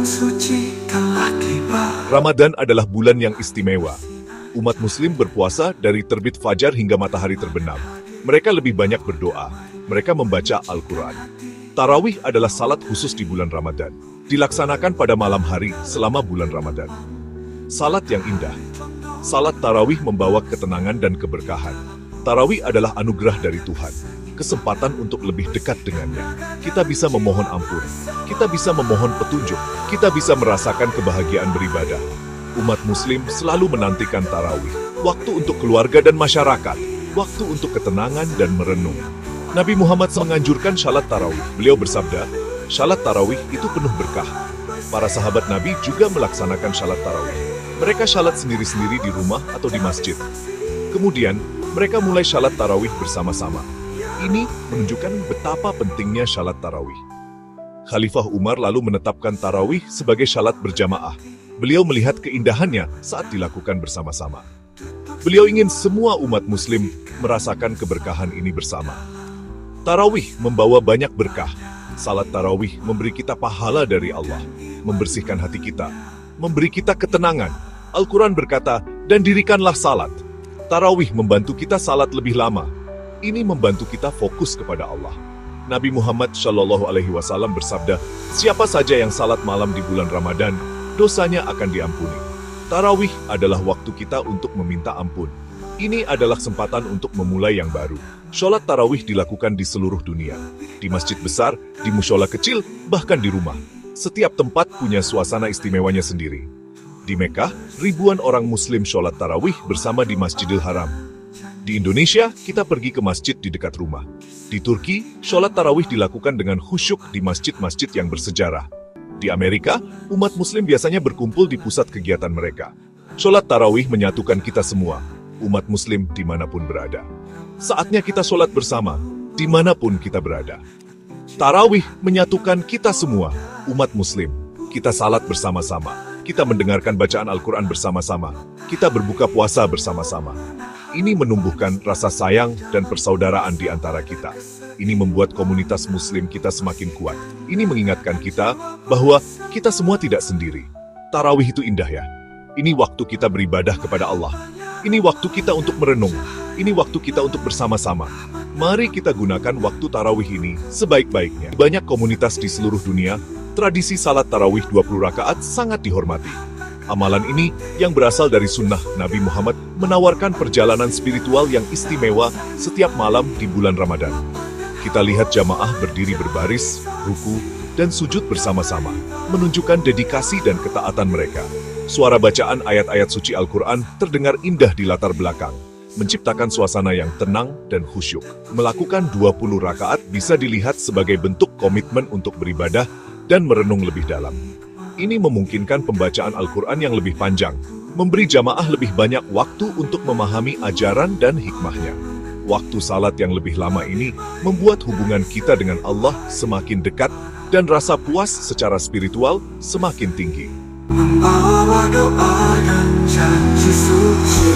bulan suci telah tiba. Ramadan adalah bulan yang istimewa. Umat muslim berpuasa dari terbit fajar hingga matahari terbenam. Mereka lebih banyak berdoa. Mereka membaca Al-Quran. Tarawih adalah salat khusus di bulan Ramadan. Dilaksanakan pada malam hari selama bulan Ramadan. Salat yang indah. Salat tarawih membawa ketenangan dan keberkahan. Tarawih adalah anugerah dari Tuhan. Kesempatan untuk lebih dekat dengannya. Kita bisa memohon ampun. Kita bisa memohon petunjuk. Kita bisa merasakan kebahagiaan beribadah. Umat muslim selalu menantikan tarawih. Waktu untuk keluarga dan masyarakat. Waktu untuk ketenangan dan merenung. Nabi Muhammad menganjurkan salat tarawih. Beliau bersabda, salat tarawih itu penuh berkah. Para sahabat Nabi juga melaksanakan salat tarawih. Mereka salat sendiri-sendiri di rumah atau di masjid. Kemudian, mereka mulai salat tarawih bersama-sama. Ini menunjukkan betapa pentingnya salat tarawih. Khalifah Umar lalu menetapkan tarawih sebagai salat berjamaah. Beliau melihat keindahannya saat dilakukan bersama-sama. Beliau ingin semua umat muslim merasakan keberkahan ini bersama. Tarawih membawa banyak berkah. Salat tarawih memberi kita pahala dari Allah, membersihkan hati kita, memberi kita ketenangan. Al-Quran berkata, dan dirikanlah salat. Tarawih membantu kita salat lebih lama. Ini membantu kita fokus kepada Allah. Nabi Muhammad SAW bersabda, siapa saja yang salat malam di bulan Ramadan, dosanya akan diampuni. Tarawih adalah waktu kita untuk meminta ampun. Ini adalah kesempatan untuk memulai yang baru. Sholat tarawih dilakukan di seluruh dunia. Di masjid besar, di mushola kecil, bahkan di rumah. Setiap tempat punya suasana istimewanya sendiri. Di Mekah, ribuan orang muslim sholat tarawih bersama di Masjidil Haram. Di Indonesia, kita pergi ke masjid di dekat rumah. Di Turki, sholat tarawih dilakukan dengan khusyuk di masjid-masjid yang bersejarah. Di Amerika, umat muslim biasanya berkumpul di pusat kegiatan mereka. Sholat tarawih menyatukan kita semua, umat muslim dimanapun berada. Saatnya kita sholat bersama, dimanapun kita berada. Tarawih menyatukan kita semua, umat muslim. Kita salat bersama-sama. Kita mendengarkan bacaan Al-Quran bersama-sama. Kita berbuka puasa bersama-sama. Ini menumbuhkan rasa sayang dan persaudaraan di antara kita. Ini membuat komunitas muslim kita semakin kuat. Ini mengingatkan kita bahwa kita semua tidak sendiri. Tarawih itu indah ya. Ini waktu kita beribadah kepada Allah. Ini waktu kita untuk merenung. Ini waktu kita untuk bersama-sama. Mari kita gunakan waktu tarawih ini sebaik-baiknya. Banyak komunitas di seluruh dunia, tradisi salat tarawih 20 rakaat sangat dihormati. Amalan ini yang berasal dari sunnah Nabi Muhammad menawarkan perjalanan spiritual yang istimewa setiap malam di bulan Ramadan. Kita lihat jamaah berdiri berbaris, ruku, dan sujud bersama-sama, menunjukkan dedikasi dan ketaatan mereka. Suara bacaan ayat-ayat suci Al-Quran terdengar indah di latar belakang, menciptakan suasana yang tenang dan khusyuk. Melakukan 20 rakaat bisa dilihat sebagai bentuk komitmen untuk beribadah dan merenung lebih dalam. Ini memungkinkan pembacaan Al-Quran yang lebih panjang, memberi jamaah lebih banyak waktu untuk memahami ajaran dan hikmahnya. Waktu salat yang lebih lama ini membuat hubungan kita dengan Allah semakin dekat dan rasa puas secara spiritual semakin tinggi. Membawa doa dan janji suci.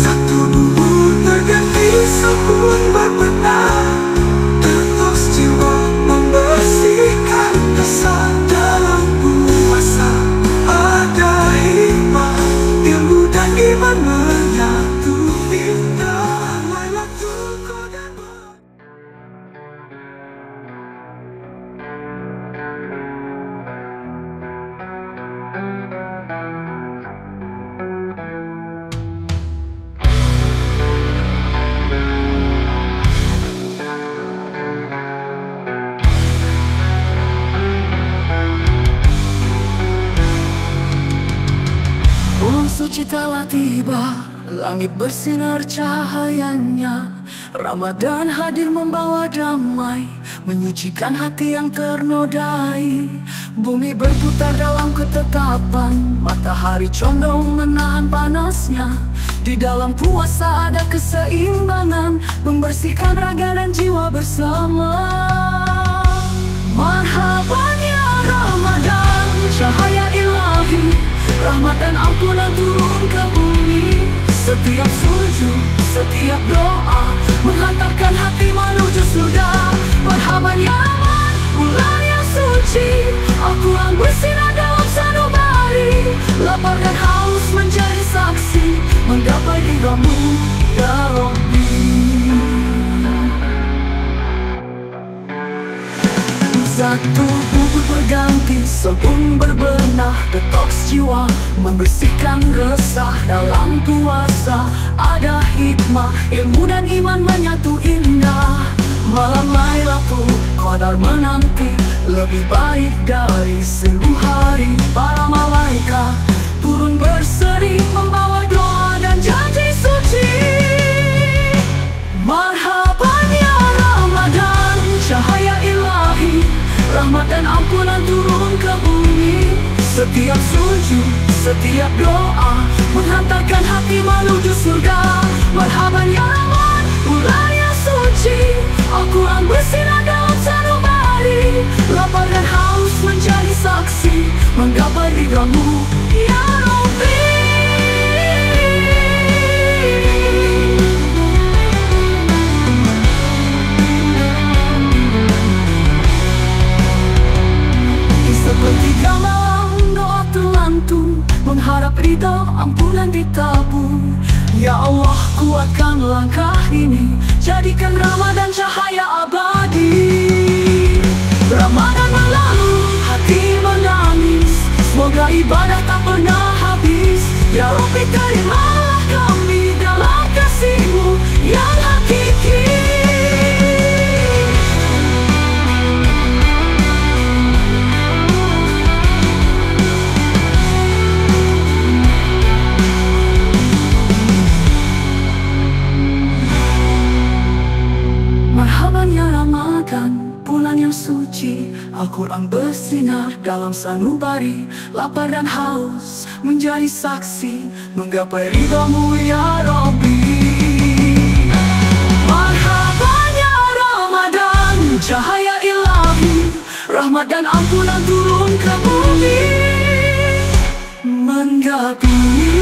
Satu bubur terganti sabun berbenah. Terus jiwa membersihkan dosa dalam puasa. Ada hikmah, ilmu dan iman menyatu indah. Lailatul Qadar. Bulan suci telah tiba, langit bersinar cahayanya. Ramadan hadir membawa damai, menyucikan hati yang ternodai. Bumi berputar dalam ketetapan, matahari condong menahan panasnya. Di dalam puasa ada keseimbangan, membersihkan raga dan jiwa bersama. Marhaban ya Ramadan, cahaya ilahi, rahmat dan ampunan turun ke bumi. Setiap sujud, setiap doa menghantarkan hati menuju surga. Hangat tubuh berganti, sebelum berbenah. Detoks jiwa, membersihkan resah. Dalam puasa ada hikmah, ilmu dan iman menyatu indah. Malam Lailatul Qadar menanti, lebih baik dari 1000 hari. Para malaikat turun berseri, membawa doa dan janji suci. Marhaban ya Ramadan, cahaya ilahi, rahmat dan ampunan turun ke bumi. Setiap sujud, setiap doa, menghantarkan hati menuju surga. Marhaban ya Ramadan, bulan yang suci, Al-Quran bersinar dalam sanubari. Lapar dan haus menjadi saksi, menggapai ridhamu ya Rabbi. Sepertiga malam doa terlantun, mengharap ridha ampunan ditabur. Ya Allah, kuatkan langkah ini, jadikan Ramadan cahaya abadi. Ramadan berlalu, hati menangis, semoga ibadah tak pernah habis. Ya Rabbi, terimalah kami dalam kasih-Mu yang hakiki. Marhaban ya Ramadan, bulan yang suci, Al-Quran bersinar dalam sanubari. Lapar dan haus menjadi saksi, menggapai ridhamu ya Rabbi. Marhaban ya Ramadan, cahaya ilahi, rahmat dan ampunan turun ke bumi. Menggabungi,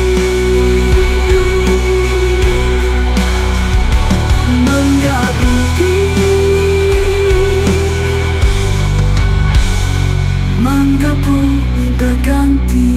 menggabung berganti.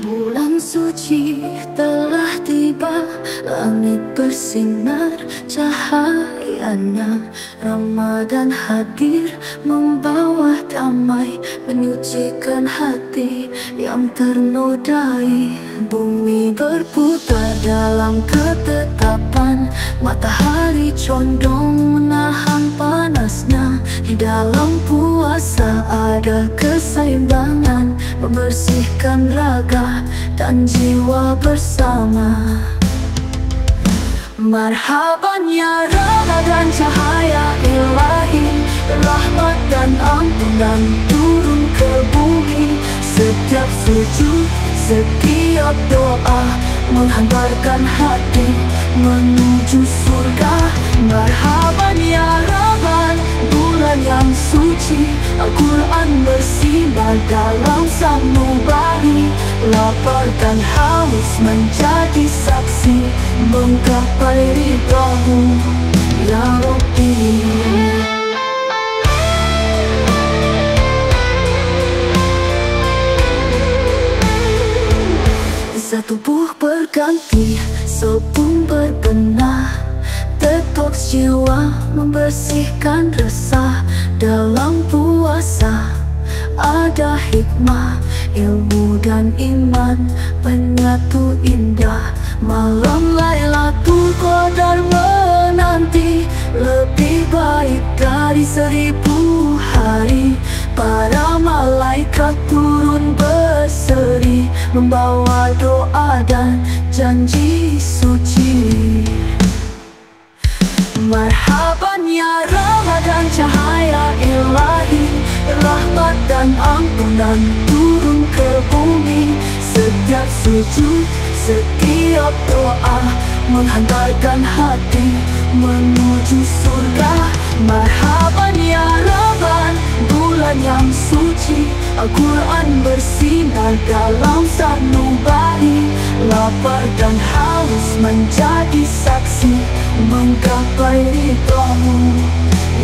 Bulan suci telah tiba, langit bersinar cahayanya. Ramadan hadir membawa damai, menyucikan hati yang ternodai. Bumi berputar dalam ketetapan, matahari condong menahan panasnya. Di dalam puasa ada keseimbangan, membersihkan raga dan jiwa bersama. Marhaban ya Ramadan, cahaya ilahi, rahmat dan ampunan turun ke bumi. Setiap sujud, setiap doa, menghantarkan hati menuju surga. Marhaban ya Ramadan, bulan yang suci, Al-Quran bersinar dalam sanubari. Lapar dan haus menjadi saksi, menggapai ridhamu ya Rabbi. Tubuh berganti, sebelum berbenah. Detoks jiwa, membersihkan resah. Dalam puasa ada hikmah, ilmu dan iman menyatu indah. Malam Lailatul Qadar menanti, lebih baik dari 1000 hari. Para malaikat turun berseri, membawa doa dan janji suci. Marhaban ya Ramadan, cahaya ilahi, rahmat dan ampunan turun ke bumi. Setiap sujud, setiap doa, menghantarkan hati menuju surga. Marhaban ya Ramadan, bulan yang suci, Al-Quran bersinar dalam sanubari. lapar dan haus menjadi saksi menggapai ridho-Mu,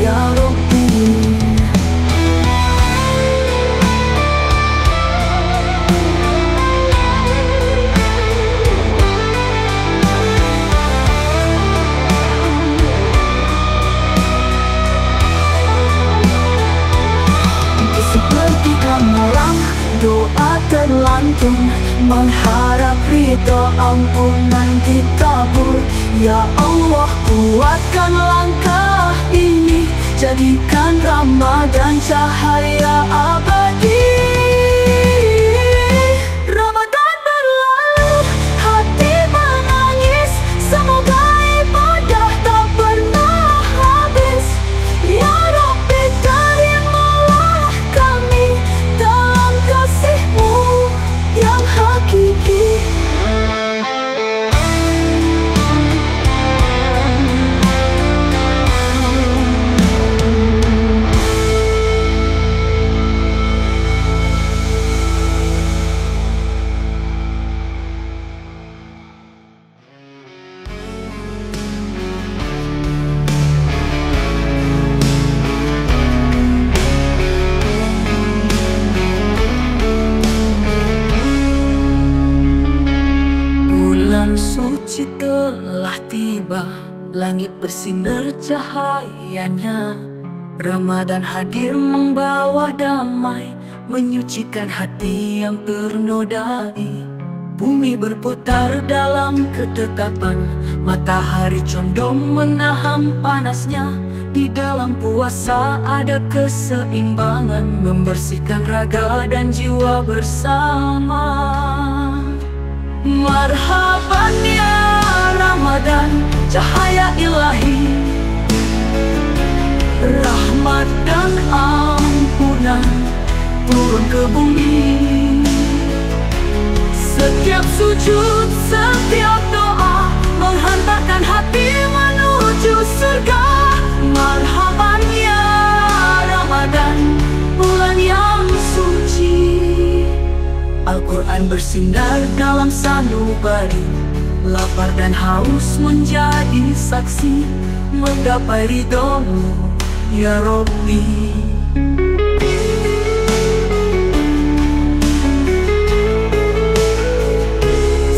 ya Rabbi. Seperti gamelan doa terlantun mengharap ridho ampunan ditabur. Ya Allah, kuatkan langkah ini, jadikan Ramadan cahaya abadi. Ramadan berlalu, hati menangis, semoga ibadah tak pernah habis. Ya Rabbi, terimalah kami dalam kasih-Mu yang hakiki. Bulan suci telah tiba, langit bersinar cahayanya. Ramadan hadir membawa damai, menyucikan hati yang ternodai. Bumi berputar dalam ketetapan, matahari condong menahan panasnya. Di dalam puasa ada keseimbangan, membersihkan raga dan jiwa bersama. Marhaban ya Ramadan, cahaya ilahi, rahmat dan ampunan turun ke bumi. Setiap sujud, setiap doa menghantarkan hati menuju surga. Marhaban ya Ramadan, bulan yang suci. Al-Quran bersinar dalam sanubari, lapar dan haus menjadi saksi menggapai ridho-Mu, ya Rabbi.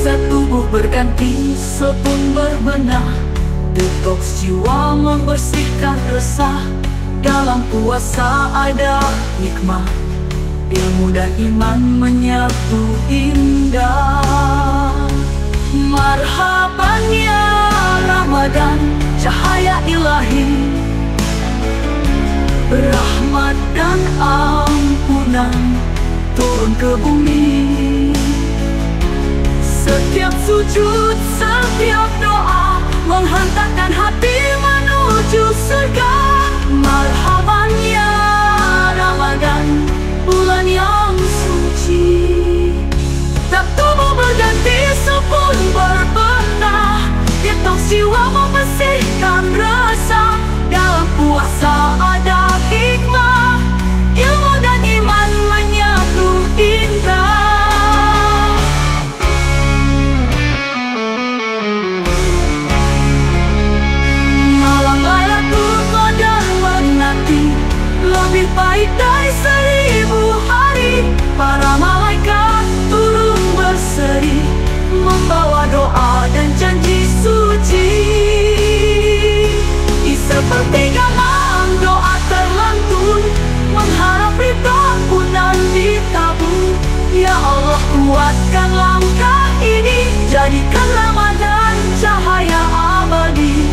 Setubuh berganti, sepun berbenah, detoks jiwa membersihkan resah. Dalam puasa ada hikmah, ilmu dan iman menyatu indah. Marhaban ya Ramadan, cahaya ilahi, rahmat dan ampunan turun ke bumi. Setiap sujud, setiap doa menghantarkan hati menuju surga. Marhaban ya Ramadan, bulan yang suci. Tak tubuh berganti, sepun berbenah, detoks jiwa membersihkan rasa. Dalam puasa ada hikmah, ilmu dan iman menyatu indah. Malam Lailatul Qadar menanti, lebih baik dari 1000 hari. Para malaikat turun berseri, membawa doa dan janji suci. Di sepertiga malam doa terlantun, mengharap ridho ampunan ditabur. Ya Allah, kuatkan langkah ini, jadikan Ramadan cahaya abadi.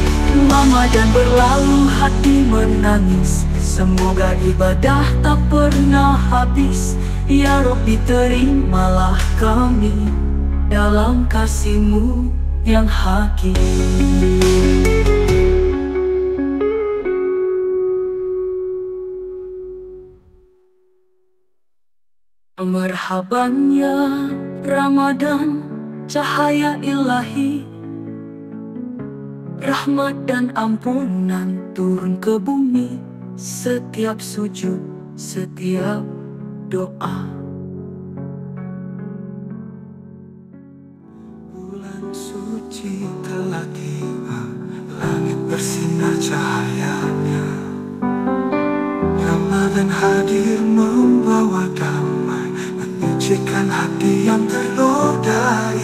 Ramadan berlalu, hati menangis, semoga ibadah tak pernah habis. Ya Rabbi, terimalah kami dalam kasih-Mu yang hakiki. Marhaban ya Ramadan, cahaya ilahi, rahmat dan ampunan turun ke bumi. Setiap sujud, setiap doa. suci telah tiba, langit bersinar cahayanya. Ramadan hadir membawa damai, menyucikan hati yang ternodai.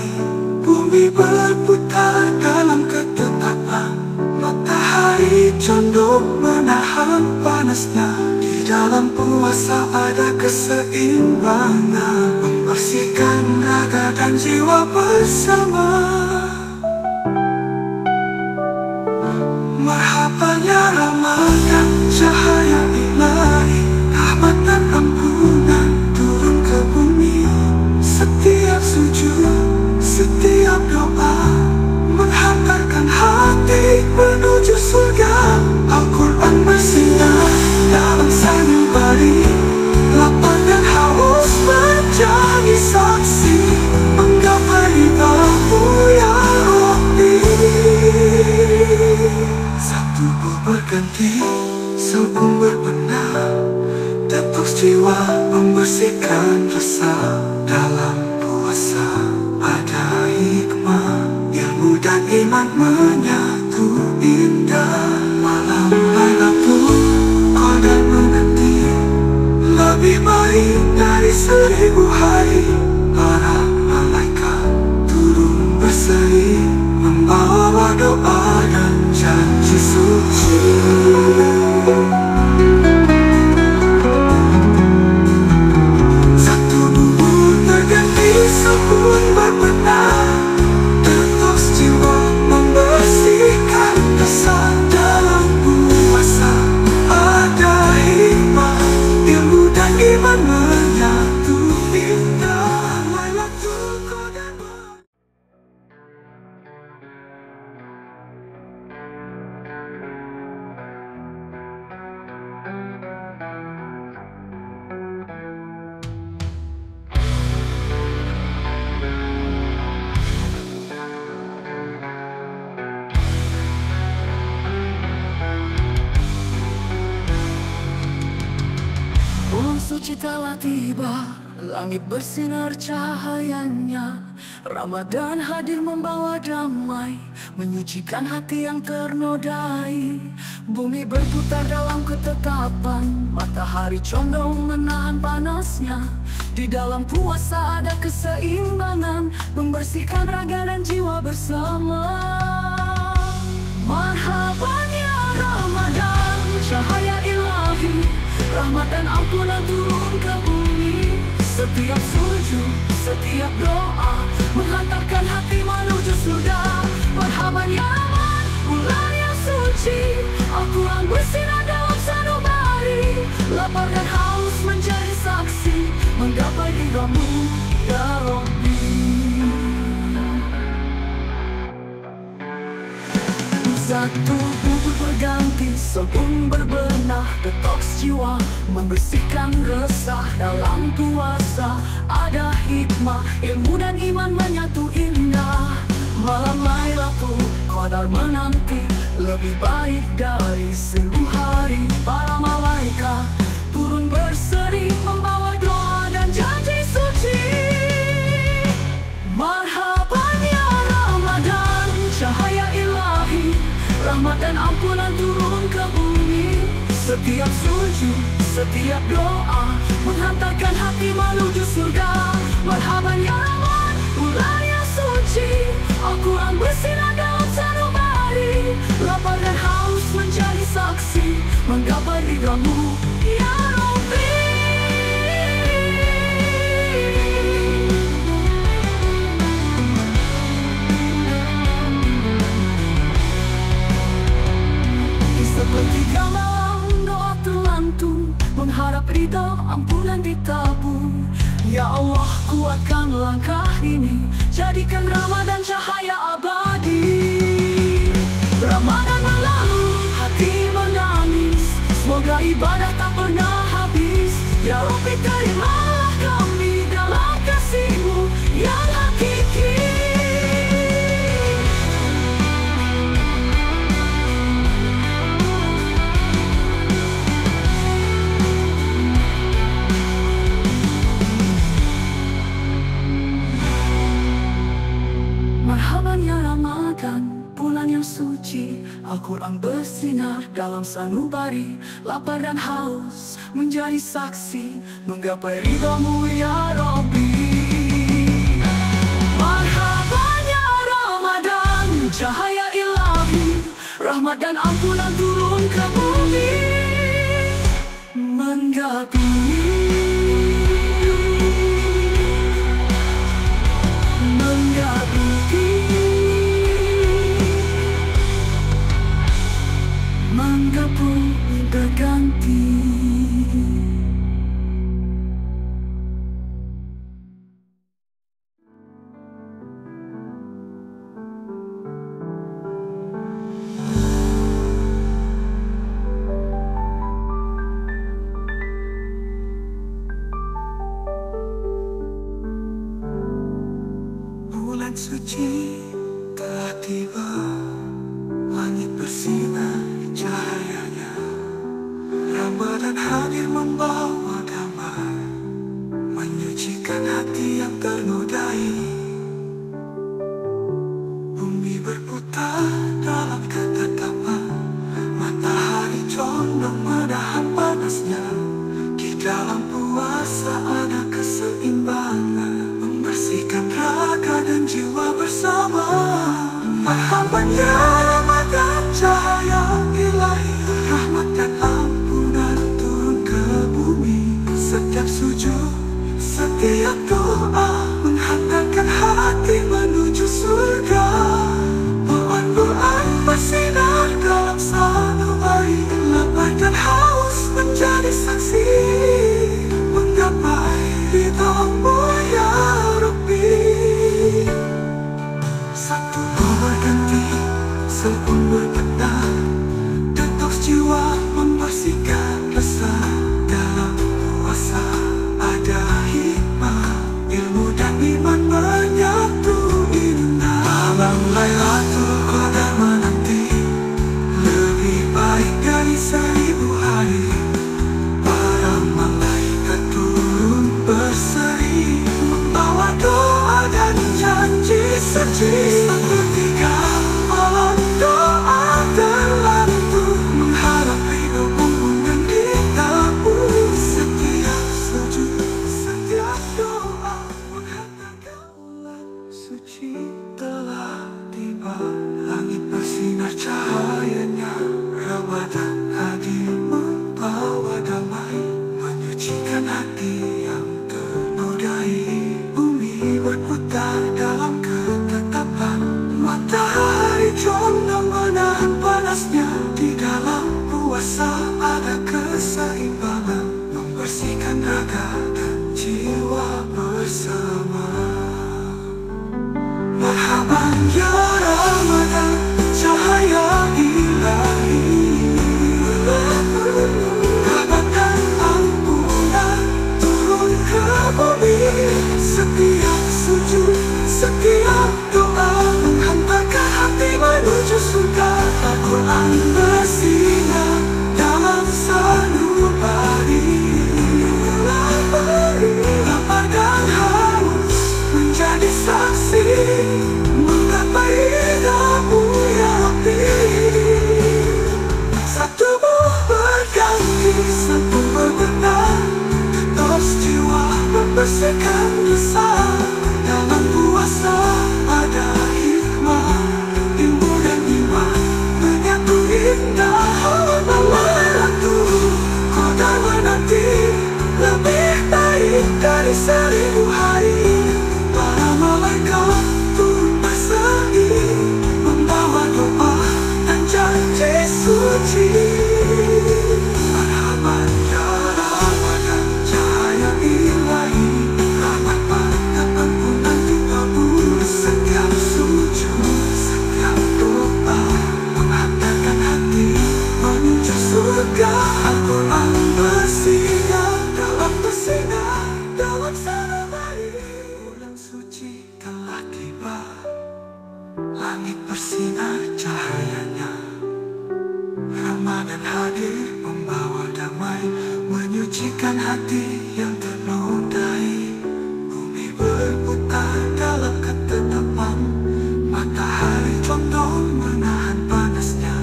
Bumi berputar dalam ketetapan, matahari condong menahan panasnya. Di dalam puasa ada keseimbangan, membersihkan raga dan jiwa bersama. Marhaban ya Ramadan, cahaya ilahi, rahmat dan ampunan turun ke bumi. Setiap sujud, setiap doa menghantarkan hati menuju surga. Al-Quran bersinar dalam sanubari, lapar dan haus menjadi saksi, menggapai ridha-Mu ya Rabbi. Satu berganti, sebelum berbenah, detoks jiwa, membersihkan rasa. Dalam puasa ada hikmah, ilmu dan iman menyatu indah. Malam Lailatul Qadar menanti, lebih baik dari 1000 hari. Para malaikat turun berseri, membawa doa dan janji suci. Satu bubur terganti, sabun berbenah, detoks jiwa, membersihkan rasa. Dalam puasa ada hikmah, ilmu dan iman menyatu indah. Lailatul Qadar. Bulan suci telah tiba, langit bersinar cahayanya. Ramadan hadir membawa damai, menyucikan hati yang ternodai. Bumi berputar dalam ketetapan, matahari condong menahan panasnya. Di dalam puasa ada keseimbangan, membersihkan raga dan jiwa bersama. Marhaban ya Ramadan, cahaya ilahi, rahmat dan ampunan turun ke bumi. Setiap sujud, setiap doa menghantarkan hati menuju surga. Marhaban ya Rahman, bulan yang suci, Al-Quran bersinar dalam sanubari. Lapar dan haus menjadi saksi, menggapai ridha-Mu ya Rabbi. Satu bubur berganti, sebelum berbenah, detoks jiwa, membersihkan resah. Dalam puasa ada hikmah, ilmu dan iman menyatu indah. Malam Lailatul Qadar menanti, lebih baik dari 1000 hari. Para malaikat turun berseri, membawa doa dan janji suci. Marhaban ya Ramadan, cahaya ilahi, rahmat dan ampunan turun ke bumi. Setiap sujud, setiap doa menghantarkan hati menuju surga. Marhaban ya Rahman, bulan yang suci, Al-Quran bersinar dalam sanubari. Lapar dan haus menjadi saksi, menggapai ridha-Mu ya Rabbi. Sepertiga malam doa terlantung, mengharap ridha ampunan ditabur. Ya Allah, kuatkan langkah ini, jadikan Ramadan cahaya abadi. Ramadan berlalu, hati menangis, semoga ibadah tak pernah habis. Ya Rabbi, terimalah kami dalam kasih-Mu yang hakiki. Marhaban Al-Quran bersinar dalam sanubari, lapar dan haus menjadi saksi menggapai ridhamu ya Rabbi. Marhaban ya Ramadan, cahaya ilahi, rahmat dan ampunan turun ke bumi, menggapui berganti. Bulan suci telah tiba, langit bersinar cahayanya, Ramadan hadir membawa damai, menyucikan hati yang ternodai. Bumi berputar dalam ketetapan, matahari condong menahan panasnya. Di dalam puasa ada keseimbangan, membersihkan raga dan jiwa bersama. Marhaban ya Ramadan, cahaya ilahi, rahmat dan ampunan turun ke bumi. Setiap sujud, setiap doa menghantarkan hati menuju surga. Bulan bersinar dalam sanubari, lapar dan haus menjadi saksi menggapai ridhamu ya Rabbi. Satu berganti, sepuluh berbenah, detoks jiwa membersihkan rasa. Dalam puasa ada hikmah, ilmu dan iman menyatu indah. Malam Lailatul Qadar menanti, lebih baik dari 1000 hari. Para malaikat turun berseri, membawa doa dan janji suci. Seketika malam doa terlantur, mengharap ridhomu menggitamu. Setiap sujud, setiap doa menghantarkan bulan suci telah tiba. Langit bersinar cahayanya, Ramadan hadir membawa damai, menyucikan hati yang ternodai. Bumi berputar dalam ketetapan, matahari condong menahan panasnya. Di dalam puasa ada keseimbangan, membersihkan raga dan jiwa bersama. Marhaban ya Ramadan, cahaya ilahi, rahmat dan ampunan turun ke bumi. Setiap sujud, setiap doa menghantarkan hati menuju surga. Al-Quran bersinar dalam sanubari, lapar dan haus menjadi saksi menggapai ridhamu ya Rabbi. Satu berganti, satu berbenah, detoks jiwa membersihkan rasa. Dalam puasa ada hikmah, ilmu dan iman menyatu indah. Lailatul Qadar menanti, lebih baik dari 1000 hari. Para malaikat turun berseri, membawa doa dan janji suci. Marhaban ya Ramadan, cahaya ilahi, rahmat dan ampunan turun. Setiap sujud, setiap doa menghantarkan hati menuju surga. Al-Quran bersinar dalam sanubari. Bulan suci telah tiba, langit bersinar cahayanya, Ramadan hadir membawa damai, menyucikan hati yang ternodai. Bumi berputar dalam ketetapan, matahari condong menahan panasnya.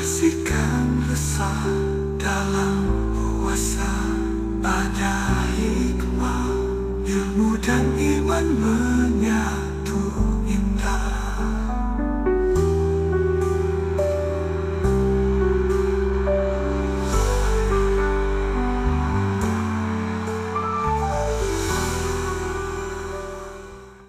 bersihkan